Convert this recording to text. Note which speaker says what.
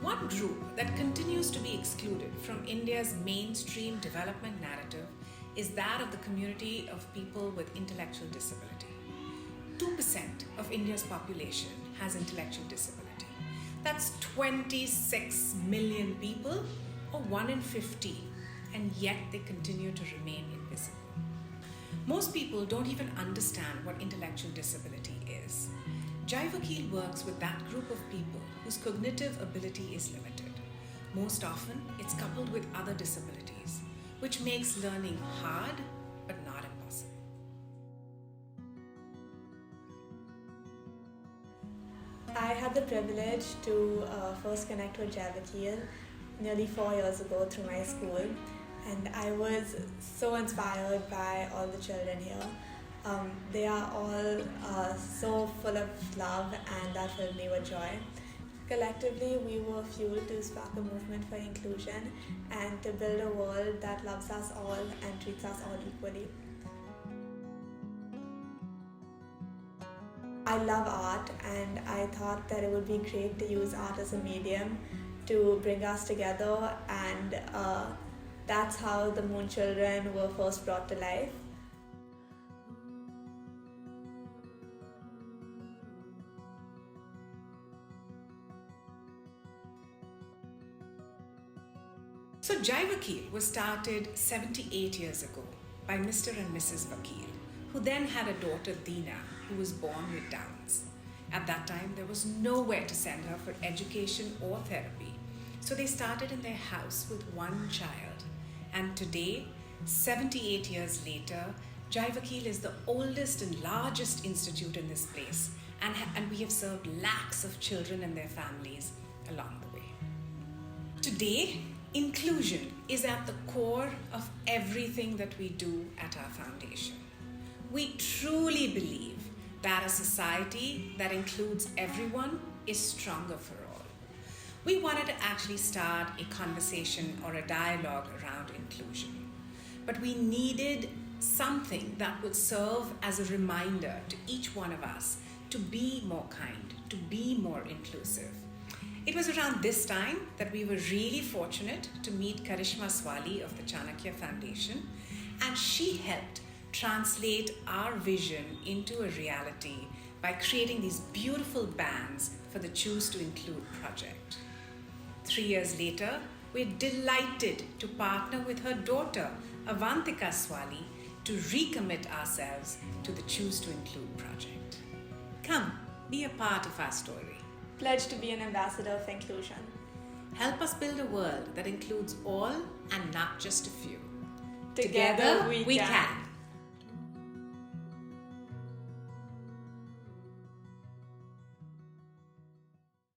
Speaker 1: One group that continues to be excluded from India's mainstream development narrative is that of the community of people with intellectual disability. 2% of India's population has intellectual disability. That's 26 million people, or 1 in 50, and yet they continue to remain invisible. Most people don't even understand what intellectual disability is. Vakeel works with that group of people whose cognitive ability is limited. Most often, it's coupled with other disabilities, which makes learning hard but not impossible.
Speaker 2: I had the privilege to first connect with Vakeel nearly 4 years ago through my school, and I was so inspired by all the children here. They are all so full of love, and that filled me with joy. Collectively, we were fueled to spark a movement for inclusion and to build a world that loves us all and treats us all equally. I love art, and I thought that it would be great to use art as a medium to bring us together, and that's how the Moon Children were first brought to life.
Speaker 1: So Vakeel was started 78 years ago by Mr. and Mrs. Vakeel, who then had a daughter, Deena, who was born with Downs. At that time, there was nowhere to send her for education or therapy, so they started in their house with one child. And today, 78 years later, Vakeel is the oldest and largest institute in this place, and we have served lakhs of children and their families along the way. Today, inclusion is at the core of everything that we do at our foundation. We truly believe that a society that includes everyone is stronger for all. We wanted to actually start a conversation or a dialogue around inclusion, but we needed something that would serve as a reminder to each one of us to be more kind, to be more inclusive. It was around this time that we were really fortunate to meet Karishma Swali of the Chanakya Foundation, and she helped translate our vision into a reality by creating these beautiful bands for the Choose to Include project. 3 years later, we're delighted to partner with her daughter, Avantika Swali, to recommit ourselves to the Choose to Include project. Come, be a part of our story.
Speaker 2: Pledge to be an ambassador of inclusion.
Speaker 1: Help us build a world that includes all and not just a few.
Speaker 2: Together we can.